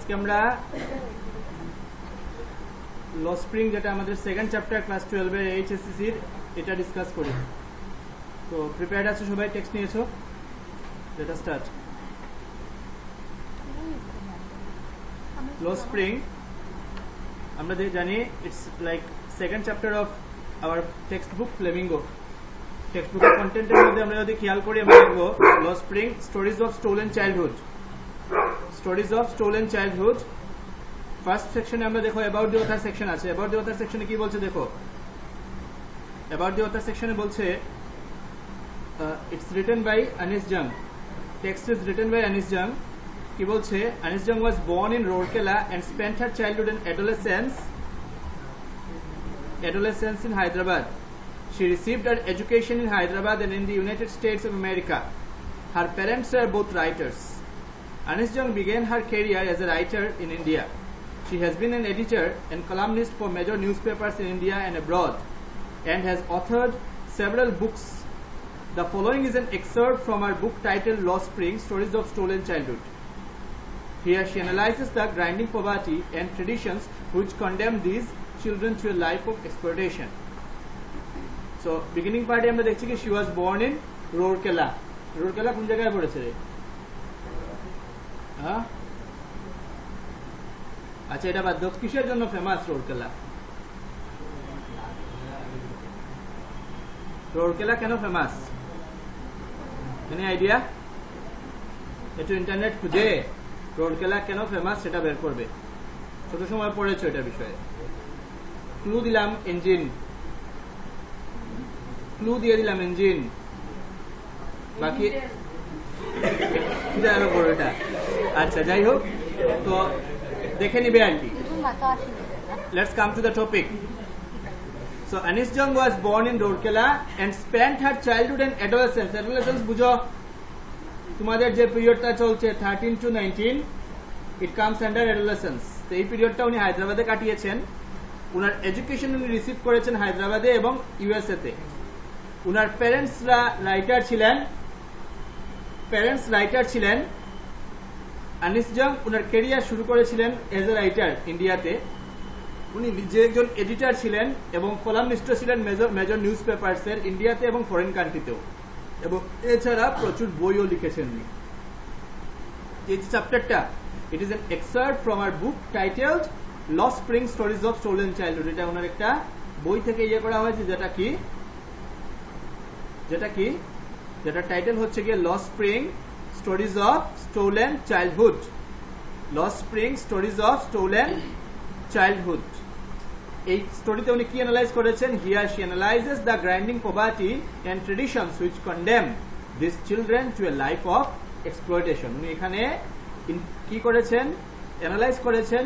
আজকে আমরা ল স্প্রিং যেটা আমাদের সেকেন্ড চ্যাপ্টার ক্লাস 12 এর এইচএসসি এর এটা ডিসকাস করি। তো প্রিপেয়ার্ড আছো সবাই? টেক্সট নিয়েছো? Let us start. ল স্প্রিং আমরা জানি it's like second chapter of our textbook Flamingo. Text বুকের কন্টেন্টের মধ্যে আমরা যদি খেয়াল করি আমরা দেখব ল spring stories of stolen childhood. Stories of stolen childhood first সেকশনে আমরা দেখো অ্যাবাউট দি অথার সেকশন আছে। অ্যাবাউট দি অথার সেকশনে কি বলছে দেখো। অ্যাবাউট দি অথার সেকশনে বলছে it's written by Anees Jung. Text is written by Anees Jung. কি বলছে? আনিস জাং ওয়াজ born in Rourkela and spent her childhood and adolescence in Hyderabad. She received her education in Hyderabad and in the United States of America. Her parents are both writers. Anis Jung began her career as a writer in India. She has been an editor and columnist for major newspapers in India and abroad and has authored several books. The following is an excerpt from her book titled Law Spring, Stories of Stolen Childhood. Here she analyzes the grinding poverty and traditions which condemn these children to a life of exploitation. So, beginning part আমরা দেখছি কি she was born in Rourkela. Rourkela কোন জায়গায় পড়েছে রে? হ্যাঁ, আচ্ছা এটা বাদ দাও। কিসের জন্য ফেমাস রোরকেলা? রোরকেলা কেন ফেমাস? Any idea? একটু ইন্টারনেট খুঁজে রোরকেলা কেন ফেমাস সেটা বের করবে। ছোট সময় পড়েছো এটা বিষয়ে। ক্লু দিলাম ইঞ্জিন, ক্লু দিয়ে দিলাম ইঞ্জিন, বাকি এটা। আচ্ছা যাই হোক, তো দেখে নিবে আর কি। Let's come to the topic. So Anis Jung was born in Rourkela and spent her childhood and adolescence. Adolescence বুঝো তোমাদের যে পিরিয়ডটা চলছে 13 to 19, it comes under adolescence. তো এই পিরিয়ডটা উনি হায়দ্রাবাদে কাটিয়েছেন। উনার এডুকেশন উনি রিসিভ করেছেন হায়দ্রাবাদে এবং ইউএসএ তে। উনার প্যারেন্টসরা রাইটার ছিলেন। আনিস জং উনার ক্যারিয়ার শুরু করেছিলেন এজ এ রাইটার ইন্ডিয়াতে। উনি নিজে একজন এডিটর ছিলেন এবং কলামনিস্ট ছিলেন মেজর নিউজ পেপারসের ইন্ডিয়াতে এবং ফরেন কান্ট্রিতেও, এবং এছাড়া প্রচুর বইও লিখেছেন উনি। এই চ্যাপ্টারটা it is an excerpt from our book titled ল spring stories of stolen childhood. এটা ওনার একটা বই থেকে ইয়ে করা হয়েছে, যেটা টাইটেল হচ্ছে গিয়ে ল spring stories of stolen childhood. Law spring stories of stolen childhood. এই স্টোরিতে উনি কি অ্যানালাইজ করেছেন? Here she অ্যানালাইজেস the grinding poverty and traditions which condemn this children to A life of exploitation. উনি এখানে কি করেছেন? অ্যানালাইজ করেছেন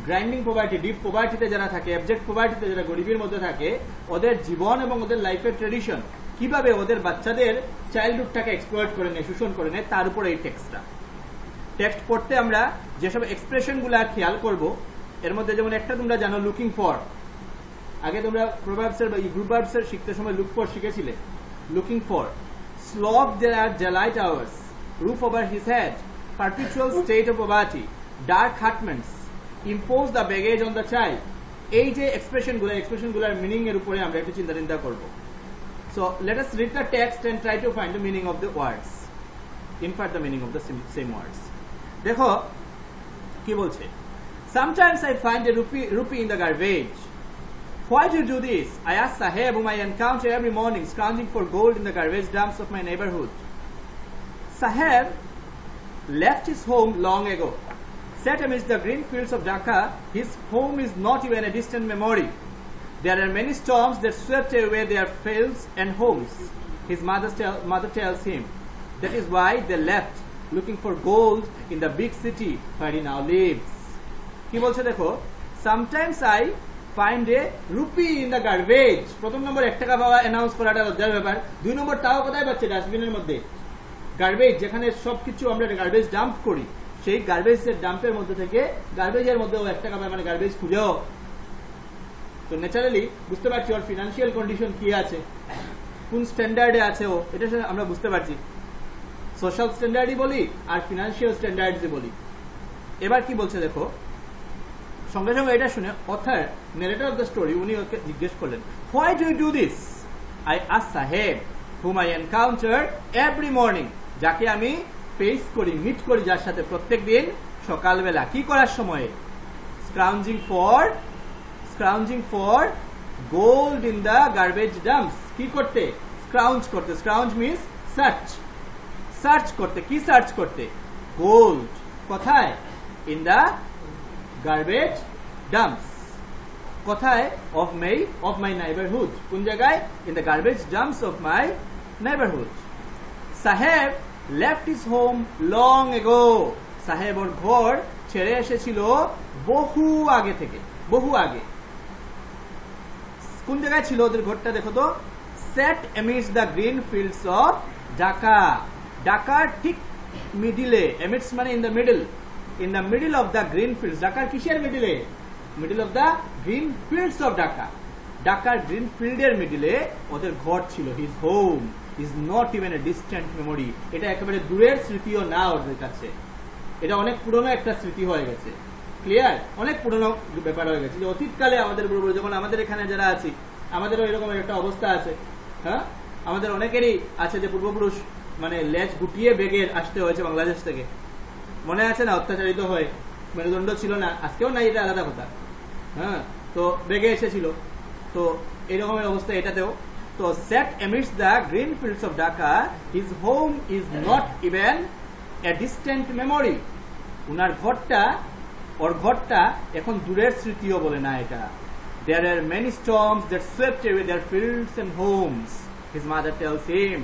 গ্রাইন্ডিং পভার্টি, ডিপ পভার্টিতে যারা থাকে, অ্যাবজেক্ট পভার্টিতে যারা গরিবের মধ্যে থাকে, ওদের জীবন এবং ওদের লাইফের ট্রেডিশন কিভাবে ওদের বাচ্চাদের চাইল্ডহুডটাকে এক্সপ্লয়েট করে নেয়, শোষণ করে নেয়, তার উপর এই টেক্সট পড়তে আমরা যেসব এক্সপ্রেশন গুলা খেয়াল করব, এর মধ্যে যেমন একটা তোমরা জানো লুকিং ফর। আগে তোমরা প্রভাবসের বা গ্রুপ ভার্বসের শিখতে সময় লুক ফর শিখেছিলে। Looking for, slog their daylight hours, roof over his head, perpetual state of poverty, dark apartments, impose the baggage on the child. এই যে এক্সপ্রেশনগুলোর মিনিং এর উপরে আমরা একটু চিন্তা করব। So let us read the text and try to find the meaning of the words. Infer the meaning of the same words. দেখো কি বলছে। Sometimes I find a rupee in the garbage. Why do you do this? I ask Saheb, whom I encounter every morning scrounging for gold in the garbage dumps of my neighborhood. Saheb left his home long ago. Set amidst the green fields of Dhaka, his home is not even a distant memory. There are many storms that swept away their fields and homes. His mother tells him. That is why they left, looking for gold in the big city where he now lives. কি বলছে দেখো, sometimes I find a rupee in the garbage. প্রথম নম্বর 1 টাকা পাওয়া announce করাটা লজ্জার ব্যাপার। 2 নম্বর টাকা কোথায় পাচ্ছে? ডাস্টবিনের মধ্যে। গার্বেজ, যেখানে সবকিছু আমরা গার্বেজ ডাম্প করি, সেই গার্বেজের ডাম্পের মধ্যে থেকে গার্বেজের মধ্যে 1 টাকা পায়, মানে গার্বেজ খুঁজেও। তো ন্যাচারালি বুঝতে পারছি ওর ফিনান্সিয়াল কন্ডিশন কি আছে, কোন স্ট্যান্ডার্ডে আছে ও, এটা আমরা বুঝতে পারছি। সোশ্যাল স্ট্যান্ডার্ডই বলি আর ফিনান্সিয়াল স্ট্যান্ডার্ডই বলি। এবার কি বলছে দেখো, সঙ্গে সঙ্গে এটা শুনে author narrator of the story উনি ওকে জিজ্ঞেস করলেন, why do you do this? I ask sahib whom I encounter every morning, যাকে আমি ফেস করি, মিট করি, যার সাথে প্রত্যেক দিন সকালবেলা কি করার সময়, scrounging for gold in the garbage dumps, কি করতে, scrounge করতে, scrounge means search করতে, কি সার্চ করতে, গোল্ড, কোথায়, in the garbage dumps, কোথায়, of my neighborhood, কোন জায়গায়, in the garbage dumps of my neighborhood. সাহেব left his home long ago, সাহেব ওর ঘর ছেড়ে এসেছিল বহু আগে থেকে, বহু আগে। কোন জায়গায় ছিল ওদের ঘরটা দেখো তো, set amidst the green fields of Dhaka, ঢাকার ঠিক মিডিলে, amidst মানে in the middle of the green fields, ঢাকার কিসের মিডিলে, middle of the green fields of Dhaka, ঢাকার গ্রিন ফিল্ডের মিডিলে ওদের ঘর ছিল। his home is not even a distant memory, এটা একেবারে দূরের স্মৃতিও না ওদের কাছে, এটা অনেক পুরনো একটা স্মৃতি হয়ে গেছে। ক্লিয়ার, অনেক পুরনো ব্যাপার হয়ে গেছে, যে অতীতকালে আমাদের পূর্বপুরুষ, যেমন আমাদের এখানে যারা আছি আমাদেরও এরকম একটা অবস্থা আছে। হ্যাঁ, আমাদের অনেকেরই আছে যে পূর্বপুরুষ মানে লেজ গুটিয়ে বেগে আসতে হয়েছে বাংলাদেশ থেকে, মনে আছে না, অত্যাচারিত হয়ে, মেরুদণ্ড ছিল না, আজকেও নাই, এটা আলাদা কথা। হ্যাঁ, তো বেগে এসেছিল, তো এরকমের অবস্থা এটাতেও। তো set amidst the green fields of Dhaka, his home is not even a distant memory, উনার ঘরটা, ওর ঘরটা এখন দূরের স্মৃতিও বলে না এটা। there are many storms that swept away their fields and homes, his mother tells him,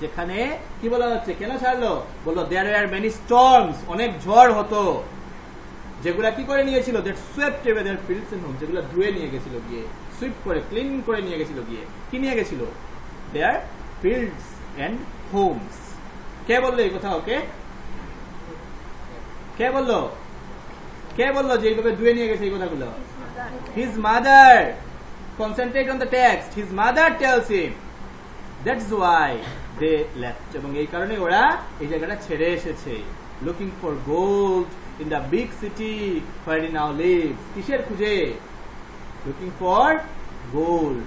যেখানে কি বলা হচ্ছে, কেন ছাড়লো, বললো there are many storms, অনেক ঝড় হতো, যেগুলা কি করে নিয়েছিল, that swept away their fields and homes, যেগুলা ধুয়ে নিয়ে গেছিল গিয়ে, সুইপ করে, ক্লিন করে নিয়ে গেছিল গিয়ে, কি নিয়ে গেছিল, their fields and homes। কে বললো এই কথা ওকে, কে বললো যে এইভাবে ধুয়ে নিয়ে গেছে এই কথাগুলো, his mother, concentrate on the text, his mother tells him, that's why they left, এবং এই কারণে ওরা এই জায়গাটা ছেড়ে এসেছে, looking for gold in the big city where he now lives, কিসের খুঁজে, looking for gold,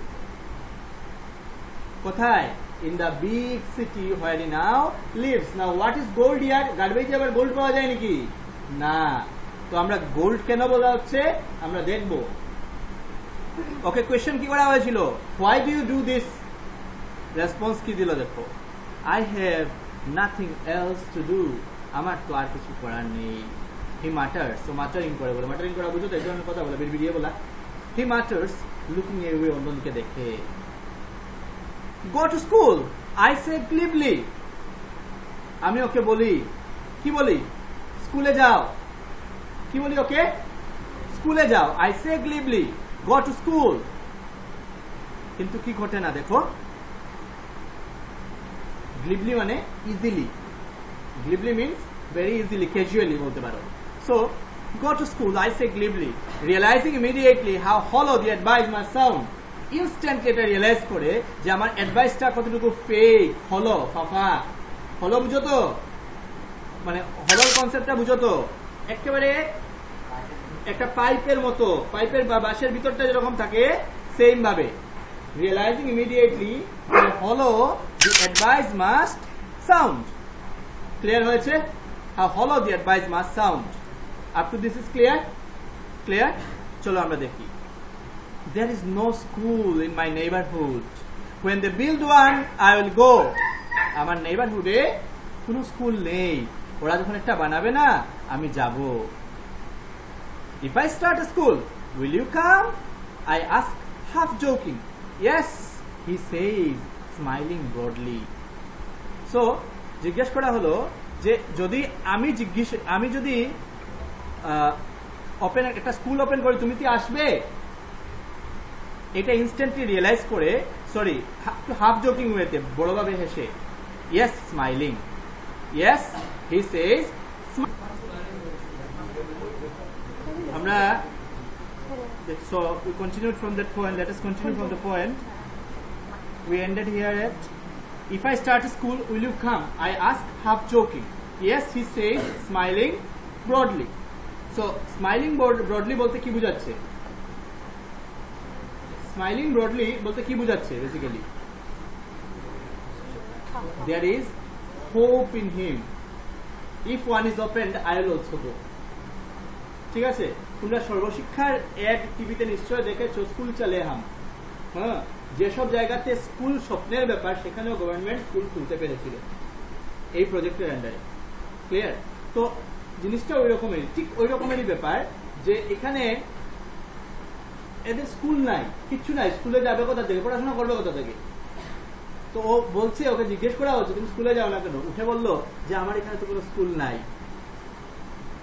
কোথায়, in the big city where he now lives. Now what is gold here? গার্বেজে আবার গোল্ড পাওয়া যায় নাকি, না, তো আমরা গোল্ড কেন বলা হচ্ছে আমরা দেখব। ওকে, কোয়েশ্চেন কি করা হয়েছিল, why do you do this, response কি দিল দেখো, I have nothing else to do, আমার তো আর কিছু করার নেই। he mutters, so muttering করে বলে, muttering করা বুঝো তো, এই ধরনের কথা বলে, বিড়বিড়িয়ে বলা। he mutters looking away, অন্যদিকে দেখে। go to school, I say glibly, আমি ওকে বলি, কি বলি, স্কুলে যাও, কি বলি ওকে, স্কুলে যাও, I say glibly, go to school, কিন্তু কি ঘটে না দেখো, glibly মানে easily, glibly means very easily, casually বলতে পারো। so go to school, I say glibly, realizing immediately how hollow the advice must sound, instantly এটা রিয়েলাইজ করে যে আমার অ্যাডভাইসটা কতটুকু ফেক, হলো, ফাফা, হলো বুঝো তো, মানে হলোর কনসেপ্টটা বুঝো তো, একেবারে একটা পাইপের মতো, পাইপের বা বাঁশের ভিতরটা যেরকম থাকে সেম ভাবে, রিয়েলাইজিং ইমিডিয়েটলি হলো the advice must sound. Clear হয়েছে, হাউ হলো the advice must sound, up to this is clear, clear. চলো আমরা দেখি, there is no school in my neighborhood, when they build one I will go, আমার নেইবারহুডে কোনো school নেই, ওরা যখন একটা বানাবে না আমি যাব। if I start a school will you come, I ask half joking, yes he says smiling broadly। so জিজ্ঞেস করা হলো যে যদি আমি যদি ওপেন একটা স্কুল ওপেন করি তুমি কি আসবে, এটা ইনস্ট্যান্টলি রিয়েলাইজ করে, সরি হাফ জোকিং ওয়েতে, বড়ভাবে হেসে, ইয়েস স্মাইলিং, ইয়েস হি সেজ। আমরা so we continued from that point, let us continue from the point we ended here at, if I start a school will you come, I ask half joking, Yes, he said, smiling broadly. So smiling broadly বলতে কি বোঝাচ্ছে? Smiling broadly বলতে কি বোঝাচ্ছে basically? There is hope in him. If one is opened, I will also go. ঠিক আছে, তোমরা সর্বশিক্ষার এক টিভিতে নিশ্চয় দেখেছো স্কুল চলে হাম। হ্যাঁ, যেসব জায়গাতে স্কুল স্বপ্নের ব্যাপার সেখানেও গভর্নমেন্ট স্কুল খুলতে পেরেছিল এই প্রজেক্টের আন্ডারে। ক্লিয়ার? তো জিনিসটা ওই রকমেরই, ঠিক ওই রকমেরই ব্যাপার যে এখানে এদের স্কুল নাই, কিচ্ছু নাই, স্কুলে যাবে কোথা থেকে, পড়াশোনা করবে কোথা থেকে? তো ও বলছে, ওকে জিজ্ঞেস করা হচ্ছে তুমি স্কুলে যাও না কেন? উঠে বললো যে আমার এখানে তো কোনো স্কুল নাই।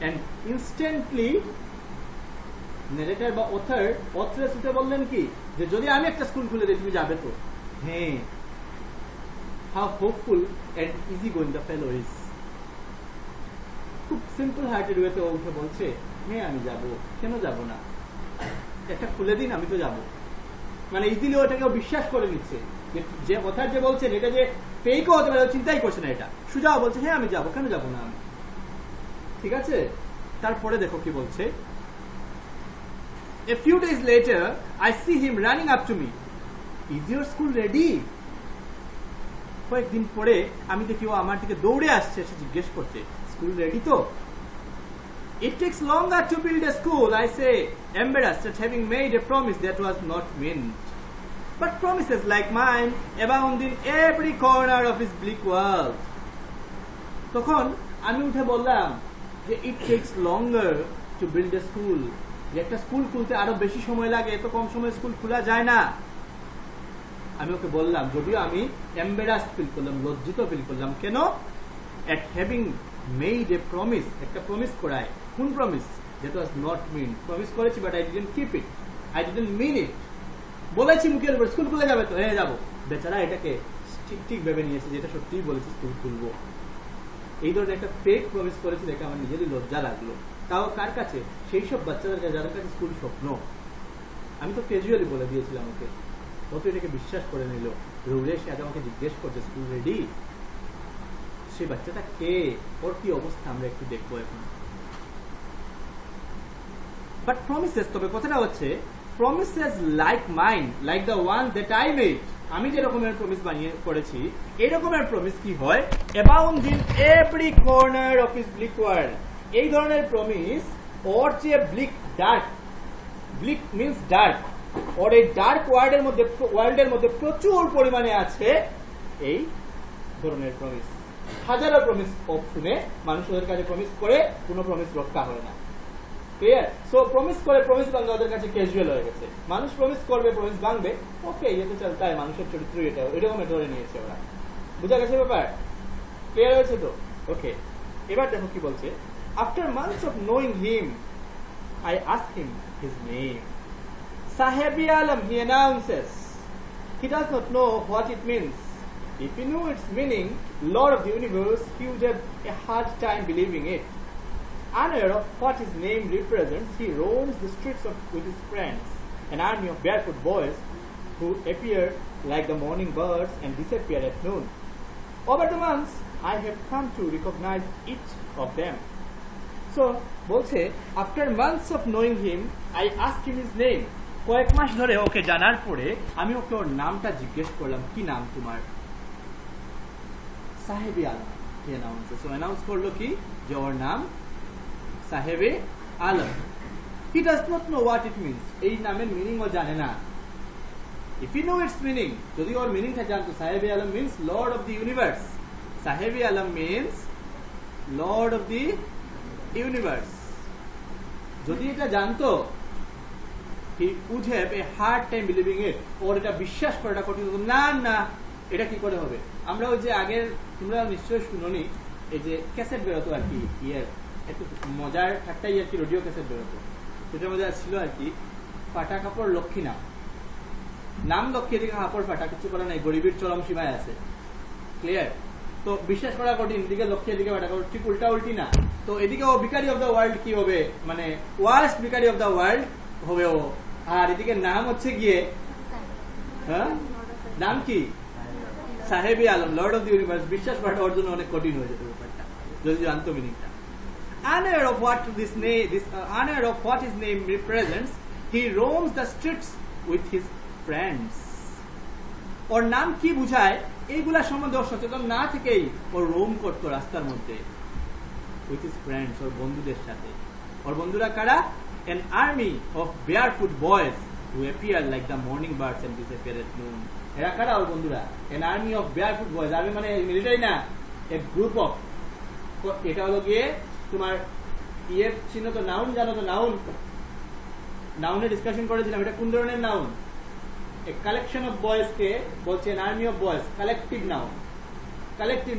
এন্ড ইনস্ট্যান্টলি নারেটর বা অথরেস উঠে বললেন কি যে যদি আমি একটা স্কুল খুলে দিই তুমি যাবে তো? হ্যাঁ, how hopeful and easy going the fellow is. খুব সিম্পল হার্টেড ওয়েতে ও উঠে বলছে হ্যাঁ আমি যাব, কেন যাব না, একটা খুলে দিন আমি তো যাব। মানে ইজিলি ওটাকে বিশ্বাস করে নিচ্ছে যে কথার যে বলছেন এটা যে ফেকও হতে পারে, চিন্তাই করছে না, এটা সুজাও বলছে হ্যাঁ আমি যাব, কেন যাব না আমি। ঠিক আছে, তারপরে দেখো কি বলছে। A few days later, I see him running up to me. Is your school ready? কয়েকদিন পরে আমি দেখি ও আমার দিকে দৌড়ে আসছে, এসে জিজ্ঞেস করছে স্কুল রেডি তো? It takes longer to build a school, I say, embarrassed at having made a promise that was not meant. But promises like mine abound in every corner of his bleak world. তখন আমি উঠে বললাম যে it takes longer to build a school. যে একটা school খুলতে আরো বেশি সময় লাগে, এত কম সময়ে স্কুল খোলা যায় না। আমি ওকে বললাম, যদিও আমি এম্বারাসড ফিল করলাম, লজ্জিত ফিল করলাম। কেন? at having made a promise, একটা প্রমিস করায়। কোন promise? that was not meant. Promise করেছি but I didn't keep it, I didn't mean it. বলেছি মুখের উপর স্কুল খুলে যাবে তো, হ্যাঁ যাবো। বেচারা এটাকে ঠিক ভেবে নিয়েছে যেটা সত্যিই বলেছি স্কুল খুলবো। এই ধরনের একটা ফেক প্রমিস করেছি দেখে আমার নিজেরই লজ্জা লাগলো। তাও কার কাছে? সেই সব বাচ্চাদের কাছে যাদের কাছে স্কুল স্বপ্ন। আমি তো ক্যাজুয়ালি বলে দিয়েছিলাম ওকে, ও তো এটাকে বিশ্বাস করে নিল। রৌরে সে আজ আমাকে জিজ্ঞেস করছে স্কুল রেডি। সেই বাচ্চাটা কে, ওর কি অবস্থা আমরা একটু দেখবো এখন। বাট প্রমিসেস, তবে কথাটা হচ্ছে promises like mine, like the one that I made, আমি যে রকমের প্রমিস বানিয়ে করেছি এই রকমের প্রমিস কি হয়? abound in every corner of his bleak world. এই ধরনের প্রমিস ওর চেয়ে ডার্ক, ব্লিক মিন্স ডার্ক, ওর এই ডার্ক ওয়ার্ল্ডের মধ্যে প্রচুর পরিমাণে আছে এই ধরনের প্রমিস। হাজারো প্রমিস শুনে মানুষ ওদের কাছে প্রমিস করে, কোনো প্রমিস রক্ষা হয় না। ক্লিয়ার? সো প্রমিস করে প্রমিস ভাঙা ওদের কাছে ক্যাজুয়াল হয়ে গেছে। মানুষ প্রমিস করবে, প্রমিস ভাঙবে, ওকে ইয়ে তো চলতা হয়, মানুষের চরিত্র এটা, এরকম ধরে নিয়েছে ওরা। বুঝা গেছে ব্যাপার? ক্লিয়ার হয়েছে তো? ওকে, এবার দেখো কি বলছে। After months of knowing him, I asked him his name. Sahebi Alam, he announces. He does not know what it means. If he knew its meaning, Lord of the universe, he would have a hard time believing it. Unaware of what his name represents, he roams the streets with his friends, an army of barefoot boys who appear like the morning birds and disappear at noon. Over the months, I have come to recognize each of them. So, বলছে, after months of knowing him, I asked him his name. কয়েক মাস ধরে ওকে জানার পরে আমি ওকে ওর নামটা জিজ্ঞেস করলাম, কি নাম তোমার? সাহেবি Alam, he announces. So announce করলো কি যে ওর নাম সাহেবে Alam. He does not know what it means. এই নামের মিনিং ও জানে না। If he knew its meaning, যদি ওর মিনিংটা জানতো, সাহেবে Alam means Lord of the universe. সাহেবে Alam means Lord of the universe. যদি এটা জানতো, he would have a hard time believing it. ওর এটা বিশ্বাস করাটা কঠিন হতো। না না, এটা কি করে হবে? আমরা ওই যে আগের, তোমরা নিশ্চয়ই শুনোনি, এই যে ক্যাসেট বেরোতো আর কি, একটু মজার ঠাট্টাই আর কি, রেডিও ক্যাসেট বেরোতো, সেটার মধ্যে ছিল আর কি ফাটা কাপড় লক্ষ্মী নাম লক্ষ্মী, এদিকে কাপড় ফাটা, কিছু করে নাই, গরিবের চরম সীমায় আছে। ক্লিয়ার? তো বিশ্বাস করা কঠিন, এদিকে লক্ষ্মী এদিকে ফাটা কাপড়, ঠিক উল্টা উল্টি না। তো এদিকে ও ভিখারি অফ দ্য ওয়ার্ল্ড কি হবে, মানে ওয়ার্স্ট ভিখারি অফ দ্য ওয়ার্ল্ড হবে ও। আর এদিকে নাম হচ্ছে গিয়ে, হ্যাঁ নাম কি? সাহেবি আলম, লর্ড অফ দি ইউনিভার্স। বিশ্বাস করাটা ওর জন্য অনেক কঠিন হয়ে যেত ব্যাপারটা। যদি জানতো মিনিংটা। Unaware of what his name represents, he roams the streets with his friends. ওর নাম কি বুঝায় এইগুলা সম্বন্ধে ওর সচেতন না থেকেই ও রোম করতো রাস্তার মধ্যে with his friends, ওর বন্ধুদের সাথে। ওর বন্ধুরা কারা? An army of barefoot boys who appear like the morning birds and disappear at noon. এরা কারা ওর বন্ধুরা? An army of barefoot boys, army মানে মিলিটারি না, a group of, এটা হলো গিয়ে তোমার ইয়ের চিহ্ন তো নাউন জানো তো, নাউনে ডিসকাশন করেছিলাম, এটা কোন ধরনের noun? A collection of boys কে বলছে an army of boys, collective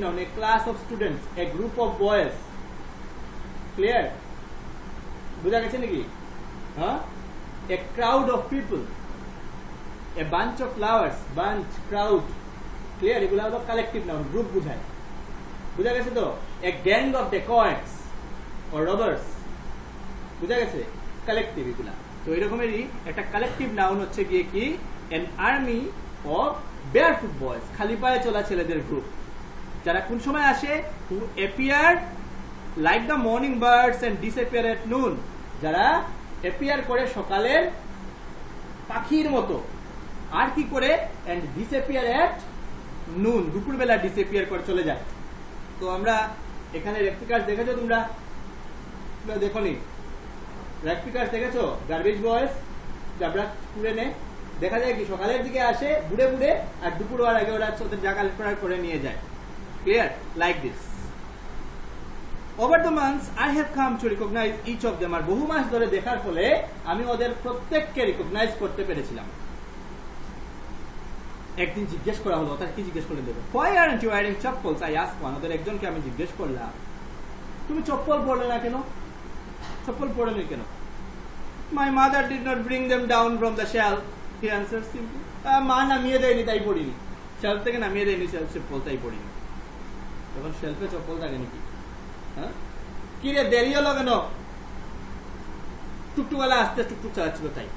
noun, a class of students, a group of boys. Clear? বুঝা গেছে নাকি? হ্যাঁ, a crowd of people, a bunch of flowers, bunch, crowd. Clear? এগুলো হলো collective noun, group বুঝায়। বুঝা গেছে তো? a gang of dacoits or robbers, বুঝা গেছে? কালেকটিভ এগুলা। তো এরকমেরই একটা কালেকটিভ নাউন হচ্ছে গিয়ে কি an army of barefoot boys, খালি পায়ে চলা ছেলেদের গ্রুপ, যারা কোন সময় আসে? who appear like the morning birds and disappear at noon, যারা appear করে সকালের পাখির মতো, আর কি করে? and disappear at noon, দুপুরবেলা disappear করে চলে যায়। তো আমরা এখানে রেপ্লিকাস দেখেছো তোমরা? দেখোনি? রেপ্লিকাস দেখেছো? গার্বেজ বয়েস যারা পুড়ে নে, দেখা যায় কি সকালের দিকে আসে বুড়ে বুড়ে, আর দুপুর হওয়ার আগে ওরা ওদের জায়গা করে নিয়ে যায়। Clear? Like this. Over the months, I have come to recognize each of them. আর বহু মাস ধরে দেখার ফলে আমি ওদের প্রত্যেককে রিকগনাইজ করতে পেরেছিলাম। একদিন জিজ্ঞেস করা হলো, তার কি জিজ্ঞেস করলেন দেবে? Why aren't you wearing chappals? I asked one. ওদের একজনকে আমি জিজ্ঞেস করলাম, তুমি চপ্পল পরলে না কেন? চপ্পল পরলে কেন? My mother did not bring them down from the shelf, he answered simply. মা নামিয়ে দেয়নি তাই পড়িনি, শেলফ থেকে নামিয়ে দেয়নি চপ্পল তাই পড়িনি। তখন শেলফে চপ্পল থাকে নাকি? কি রে দেরি হলো কেন? টুকটুকওয়ালা আস্তে টুকটুক চালাচ্ছিল তাই।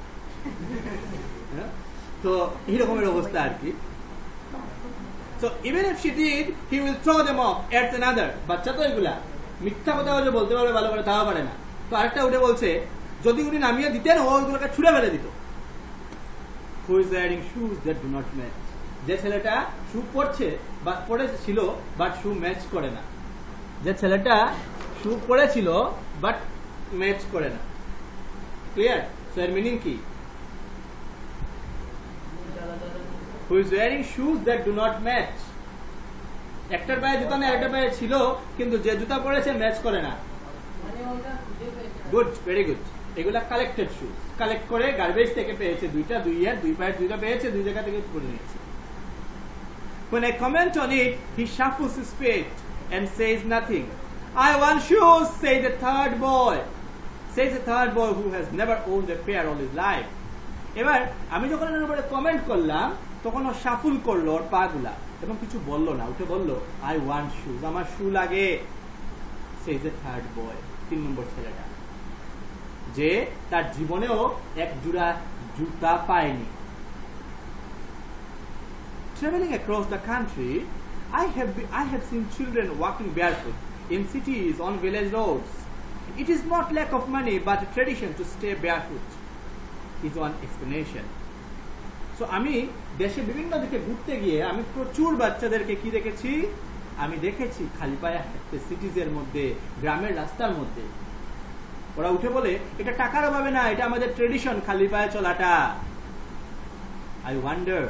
তো এইরকমের অবস্থা আর কি। So even if she did, he will throw them off at another. বাচ্চা তো এগুলা মিথ্যা কথা বলে বলতে পারবে ভালো করে, তাও পারে না। তো আরেকটা উঠে বলছে যদি উনি নামিয়ে দিতেন ওগুলোকে ছুঁড়ে ফেলে দিত। Who is wearing shoes that do not match? যে ছেলেটা শু পরছে বা পরেছিল বাট শু ম্যাচ করে না, যে ছেলেটা শু পরেছিল বাট ম্যাচ করে না। ক্লিয়ার? সো এর মিনিং কি? Who is wearing shoes that do not match? একটার পায়ে জুতা না একটা পায়ে ছিল, কিন্তু যে জুতা পরেছে ম্যাচ করে না। Good, very good. এগুলা কালেক্টেড শুজ, কালেক্ট করে গার্বেজ থেকে পেয়েছে, দুই পায়ের দুইটা পেয়েছে, দুই জায়গা থেকে পরে নিয়েছে। When I comment on it, he shuffles his feet and says nothing. I want shoes, says the third boy who has never owned a pair all his life. এবার আমি যখন এর উপরে কমেন্ট করলাম তখন ও শাফল করলো ওর পা গুলা এবং কিছু বললো না, উঠে বললো I want shoes, আমার শু লাগে, says the third boy, 3 নম্বর ছেলেটা, যে তার জীবনেও এক জোড়া জুতা পায়নি। Traveling across the country, I have seen children walking barefoot in cities on village roads. It is not lack of money but a tradition to stay barefoot, is one explanation. So আমি দেশে বিভিন্ন দিকে ঘুরতে গিয়ে আমি প্রচুর বাচ্চাদেরকে কি দেখেছি? আমি দেখেছি খালি পায়ে হাঁটতে সিটিজের মধ্যে, গ্রামের রাস্তার মধ্যে। ওরা উঠে বলে এটা টাকার অভাবে না, এটা আমাদের ট্রেডিশন খালি পায়ে চলাটা। I wonder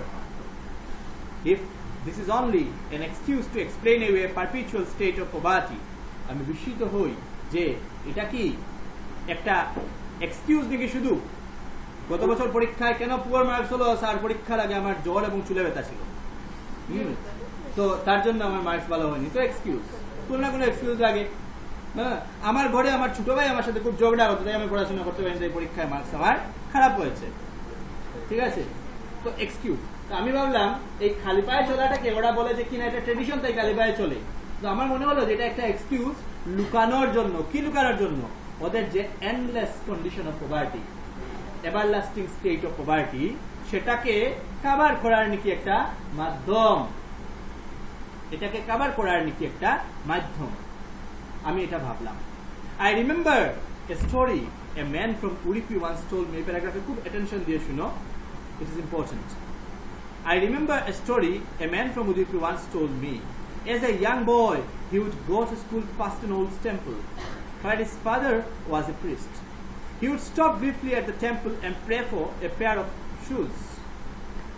if this is only an excuse to explain away a perpetual state of poverty. আমি বিস্মিত হই যে এটা কি একটা এক্সকিউজ নাকি শুধু? গত বছর পরীক্ষায় কেন পুয়ার মার্কস হলো? স্যার পরীক্ষার আগে আমার জ্বর এবং চুলে ব্যথা ছিল, তো তার জন্য আমার মার্কস ভালো হয়নি। তো এক্সকিউজ, কোনো না কোনো এক্সকিউজ লাগে। হ্যাঁ, আমার ঘরে আমার ছোট ভাই আমার সাথে খুব ঝগড়া হতো, তাই আমি পড়াশোনা করতে পারিনি, তাই পরীক্ষায় মার্কস আমার খারাপ হয়েছে। ঠিক আছে, তো এক্সকিউজ। তো আমি ভাবলাম এই খালি পায়ে চলাটাকে ওরা বলে যে কিনা এটা ট্রেডিশন, তাই খালি পায়ে চলে। তো আমার মনে হলো যে এটা একটা এক্সকিউজ লুকানোর জন্য। কি লুকানোর জন্য? ওদের যে endless condition of poverty, everlasting state of poverty, সেটাকে কভার করার নাকি একটা মাধ্যম, এটাকে কভার করার নাকি একটা মাধ্যম। আমি এটা ভাবলাম। I remember a story a man from Udupi once told me. প্যারাগ্রাফে খুব attention দিয়ে শুনো, it is important. I remember a story a man from Udupi once told me. As a young boy, he would go to school past an old temple where his father was a priest. He would stop briefly at the temple and pray for a pair of shoes.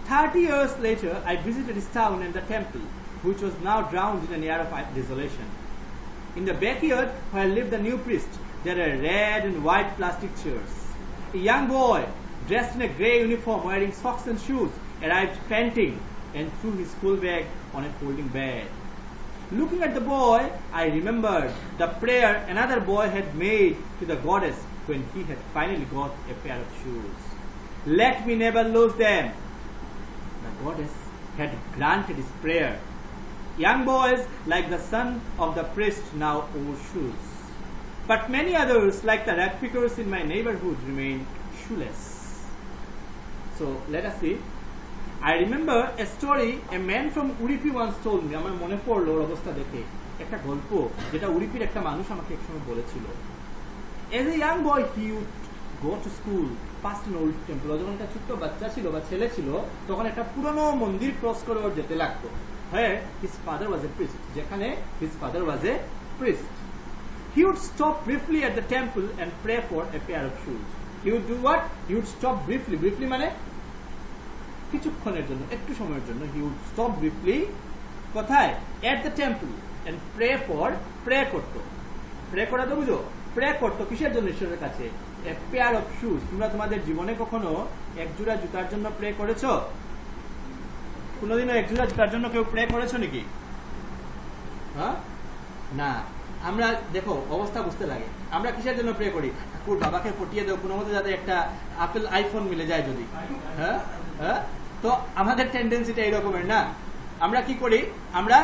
30 years later, I visited his town and the temple, which was now drowned in an air of desolation. In the backyard where lived the new priest, there were red and white plastic chairs. A young boy, dressed in a grey uniform, wearing socks and shoes, arrived panting and threw his school bag on a folding bed. Looking at the boy, I remembered the prayer another boy had made to the goddess when he had finally got a pair of shoes. Let me never lose them. The goddess had granted his prayer. Young boys like the son of the priest now wore shoes. But many others, like the rag pickers in my neighborhood, remained shoeless. So let us see. I remember a story a man from Udupi once told me. আমার মনে পড়লো ওর অবস্থা দেখে একটা গল্প যেটা উড়িপির একটা মানুষ আমাকে একসময় বলেছিল। As a young boy, he would go to school past an old temple. যখন একটা ছোট্ট বাচ্চা ছিল বা ছেলে ছিল তখন একটা পুরনো মন্দির ক্রস করে ওর যেতে লাগতো। Where his father was a priest. যেখানে his father was a priest. He would stop briefly at the temple and pray for a pair of shoes. He would do what? He would stop briefly. Briefly মানে কিছুক্ষণের জন্য, একটু সময়ের জন্য। He would stop briefly কোথায়? At the temple and pray করতো। Pray করা তো বুঝো? Pray করতো কিসের জন্য? ঈশ্বরের কাছে। A pair of shoes. তোমরা তোমাদের জীবনে কখনো এক জোড়া জুতার জন্য প্রে করেছো? কোনোদিনও এক জোড়া জুতার জন্য কেউ প্রে করেছো নাকি? হ্যাঁ, না। আমরা দেখো অবস্থা বুঝতে লাগে। আমরা কিসের জন্য প্রে করি? ঠাকুর বাবাকে পটিয়ে দেও কোনো মতে যাতে একটা আপেল আইফোন মিলে যায় যদি। হ্যাঁ হ্যাঁ, তো আমাদের টেন্ডেন্সিটা এইরকমের না। আমরা কি করি? আমরা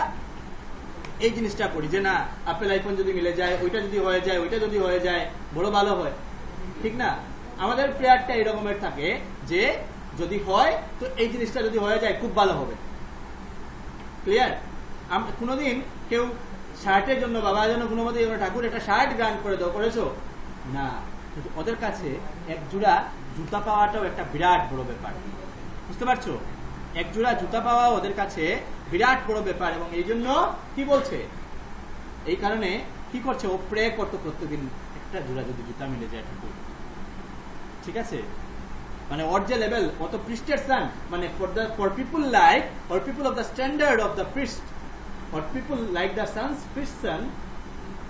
এই জিনিসটা করি যে না আপেল আইফোন যদি মিলে যায়, ওইটা যদি হয়ে যায়, ওইটা যদি হয়ে যায় বড় ভালো হয়, ঠিক না? আমাদের প্রেয়ারটা এরকমের থাকে যে যদি হয় তো এই জিনিসটা যদি হয়ে যায় খুব ভালো হবে। ক্লিয়ার? কোনোদিন কেউ শার্টের জন্য বাবার জন্য কোনো মতে ঠাকুর একটা শার্ট গ্রান্ট করে দাও, করেছো? না। কিন্তু ওদের কাছে এক জোড়া জুতা পাওয়াটাও একটা বিরাট বড় ব্যাপার। বুঝতে পারছো? এক জোড়া জুতা পাওয়া ওদের কাছে বিরাট বড় ব্যাপার। এবং এই জন্য কি বলছে, এই কারণে কি করছে, ও প্রে করতো প্রত্যেকদিন একটা জোড়া যদি জুতা মিলে যায় ঠাকুর। ঠিক আছে? মানে ওর যে লেভেল, অত প্রিস্টের সান, মানে for people like or people of the standard of the priest, or people like the son's priest son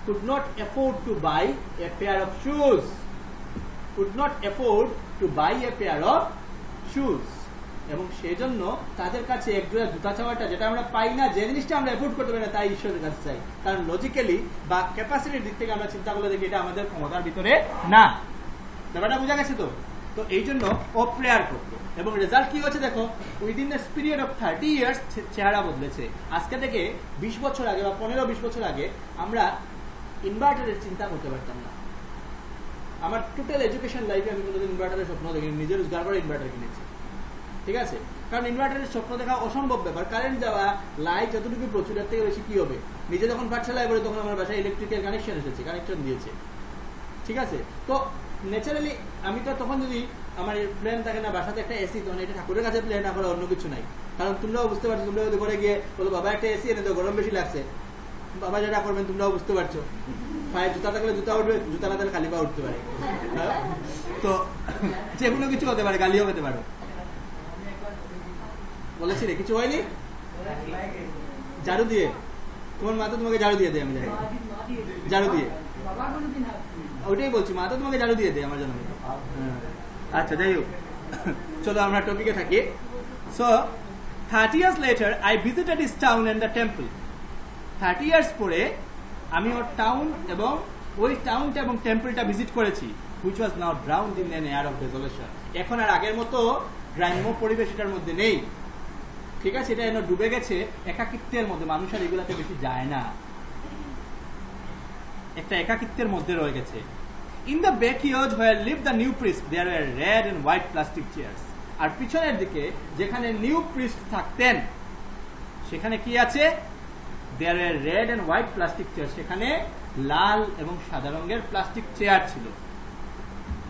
could not afford to buy a pair of shoes. Could not afford to buy a pair of shoes. এবং সেই জন্য তাদের কাছে এক জোড়া জুতা চাওয়াটা, যেটা আমরা পাই না, যে জিনিসটা আমরা এফোর্ড করতে পারি না, তাই ঈশ্বরের কাছে চাই। কারণ লজিক্যালি বা ক্যাপাসিটির দিক থেকে আমরা চিন্তা করলে দেখি এটা আমাদের ক্ষমতার ভিতরে না। ব্যাপারটা বোঝা গেছে তো? তো এই জন্য ও প্রেয়ার করতো এবং রেজাল্ট কি হচ্ছে দেখো, within the period of 30 years চেহারা বদলেছে। আজকে থেকে 20 বছর আগে বা 15-20 বছর আগে আমরা ইনভার্টারের চিন্তা করতে পারতাম না। আমার টোটাল এডুকেশন লাইফে আমি কোনোদিন ইনভার্টারের স্বপ্ন দেখিনি। নিজে রোজগার করে ইনভার্টার কিনেছি। ঠিক আছে? কারণ ইনভার্টারের স্বপ্ন দেখা অসম্ভব ব্যাপার। কারেন্ট যাওয়া, লাইট যতটুকু প্রচুর, এর থেকে বেশি কি হবে? নিজে যখন পাঠশালায় পড়ি তখন আমার বাসায় ইলেকট্রিকের কানেকশন এসেছে, কানেকশন দিয়েছে। ঠিক আছে? তো ন্যাচারালি আমি তো তখন যদি আমার প্ল্যান থাকে না বাসাতে একটা এসি, তখন এটা ঠাকুরের কাছে প্ল্যান না করে অন্য কিছু নাই। কারণ তোমরাও বুঝতে পারছো, তোমরা যদি ঘরে গিয়ে বলো বাবা একটা এসি এনে তো গরম বেশি লাগছে, বাবা যেটা করবেন তোমরাও বুঝতে পারছো। পায়ে জুতা থাকলে জুতা উঠবে, জুতা না থাকলে খালি পা উঠতে পারে। তো যে কোনো কিছু হতে পারে, গালিও হতে পারে। বলেছি রে কিছু হয়নি? ঝাড়ু দিয়ে তোমার মা তো তোমাকে ঝাড়ু দিয়ে দেয়, আমি জানি। ঝাড়ু দিয়ে, ওইটাই বলছি, মা তো তোমাকে ঝাড়ু দিয়ে দেয় আমার জন্য। আচ্ছা যাই হোক, চলো আমরা টপিকে থাকি। So 30 years later I visited his town and the temple. 30 years পরে আমি ওর টাউন এবং ওই টাউনটা এবং টেম্পলটা ভিজিট করেছি, which was now drowned in an air of desolation. এখন আর আগের মতো গ্রাম্য পরিবেশ এটার মধ্যে নেই। ঠিক আছে? এটা এনে ডুবে গেছে একাকিত্বের মধ্যে। মানুষ আর এগুলাতে বেশি যায় না, একটা একাকিত্বের মধ্যে রয়ে গেছে। In the backyard where lived the new priest, there were red and white plastic chairs. আর পিছনের দিকে যেখানে নিউ প্রিস্ট থাকতেন সেখানে কি আছে? There were red and white plastic chair, সেখানে লাল এবং সাদা রঙের প্লাস্টিক চেয়ার ছিল।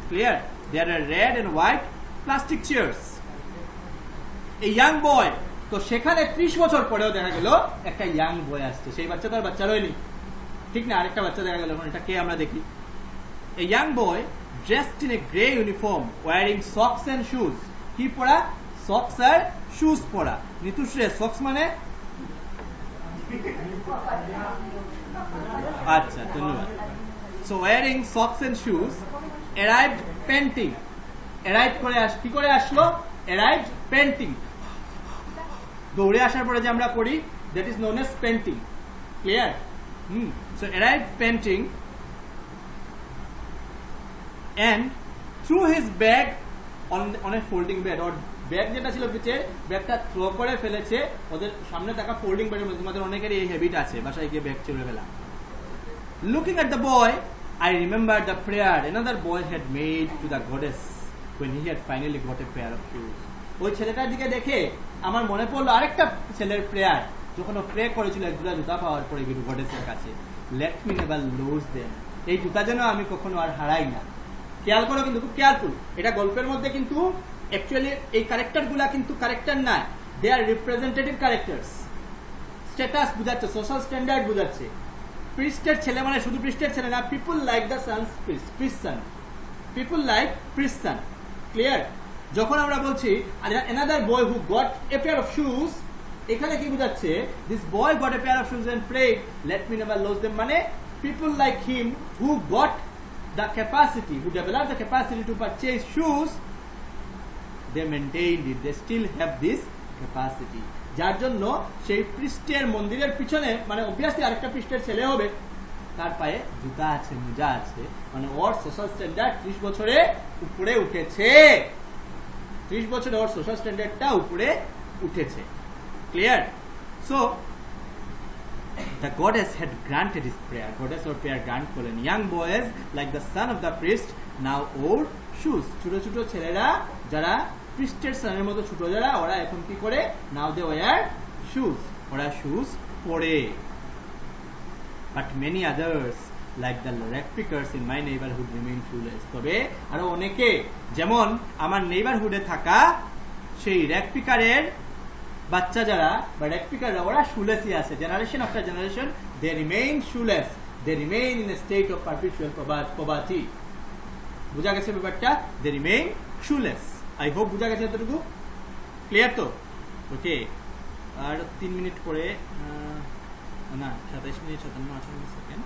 Clear? There were red and white plastic chairs. A young boy, তো সেখানে 30 বছর পরেও দেখা গেল একটা ইয়াং বয় আসছে, সেই বাচ্চা তো আর বাচ্চা রয়নি, ঠিক না? আরেকটা বাচ্চা দেখা গেল, এটা কে আমরা দেখি। A young boy dressed in a grey uniform wearing socks and shoes, কি পরা? সক্স আর শুজ পরা। নিতুশ্রে সক্স মানে? আচ্ছা, ধন্যবাদ। So wearing socks and shoes arrived panting, arrive করে কি করে আসলো? অ্যারাইভড পেন্টিং, দৌড়ে আসার পরে যে আমরা পড়ি, that is known as painting. Clear? So arrived painting and threw his bag on a folding bed, or bag যেটা ছিল পিছে, ব্যাগটা থ্রো করে ফেলেছে ওদের সামনে থাকা ফোল্ডিং বেডের মধ্যে। তোমাদের অনেকেরই এই হ্যাবিট আছে, বাসায় গিয়ে ব্যাগ ছেড়ে ফেলা। Looking at the boy, I remembered the prayer another boy had made to the goddess when he had finally got a pair of shoes. ওই ছেলেটার দিকে দেখে আমার মনে পড়লো আরেকটা ছেলের প্রেয়ার, যখন ও প্রে করেছিল এক জোড়া জুতা পাওয়ার পরে গডেসের কাছে, let me never lose them, এই জুতা যেন আমি কখনো আর হারাই না। খেয়াল করো, কিন্তু খুব কেয়ারফুল, এটা গল্পের মধ্যে কিন্তু অ্যাকচুয়ালি এই ক্যারেক্টার গুলা কিন্তু ক্যারেক্টার না, they are representative characters. Status বুঝাচ্ছে, সোশ্যাল স্ট্যান্ডার্ড বুঝাচ্ছে। প্রিস্টের ছেলে মানে শুধু প্রিস্টের ছেলে না, people like the sons priest son, people like priest son. Clear? যখন আমরা বলছি another boy who got a pair of shoes, এখানে কি বুঝাচ্ছে? this boy got a pair of shoes and prayed let me never lose them, মানে people like him who got the capacity, who developed the capacity to purchase shoes, they maintained it, they still have this capacity, যার জন্য সেই পৃষ্ঠের মন্দিরের পিছনে, মানে obviously আরেকটা পৃষ্ঠের ছেলে হবে, তার পায়ে জুতা আছে, মোজা আছে, মানে ওর সোশ্যাল স্ট্যান্ডার্ড 30 বছরে উপরে উঠেছে। 30 বছরে ওর সোশ্যাল স্ট্যান্ডার্ডটা উপরে উঠেছে। Clear? So the goddess had granted his prayer, goddess or prayer grant করলেন। young boys like the son of the priest now wore shoes, ছোট ছোট ছেলেরা যারা প্রিস্টের সনের মতো ছোট যারা, ওরা এখন কি করে? now they wear shoes, ওরা শুজ পরে। but many others like the rag pickers in my neighborhood remain shoeless, তবে আরো অনেকে, যেমন আমার নেইবারহুডে থাকা সেই র‍্যাগ পিকারের বাচ্চা যারা বা র‍্যাগ পিকাররা, ওরা শুলেসই আছে। Generation after generation they remain shoeless, they remain in a state of perpetual poverty. বুঝা গেছে ব্যাপারটা? They remain shoeless. I hope বুঝা গেছে এতটুকু। ক্লিয়ার তো? ওকে, আর 3 মিনিট পরে, না 27 মিনিট 57 সেকেন্ড।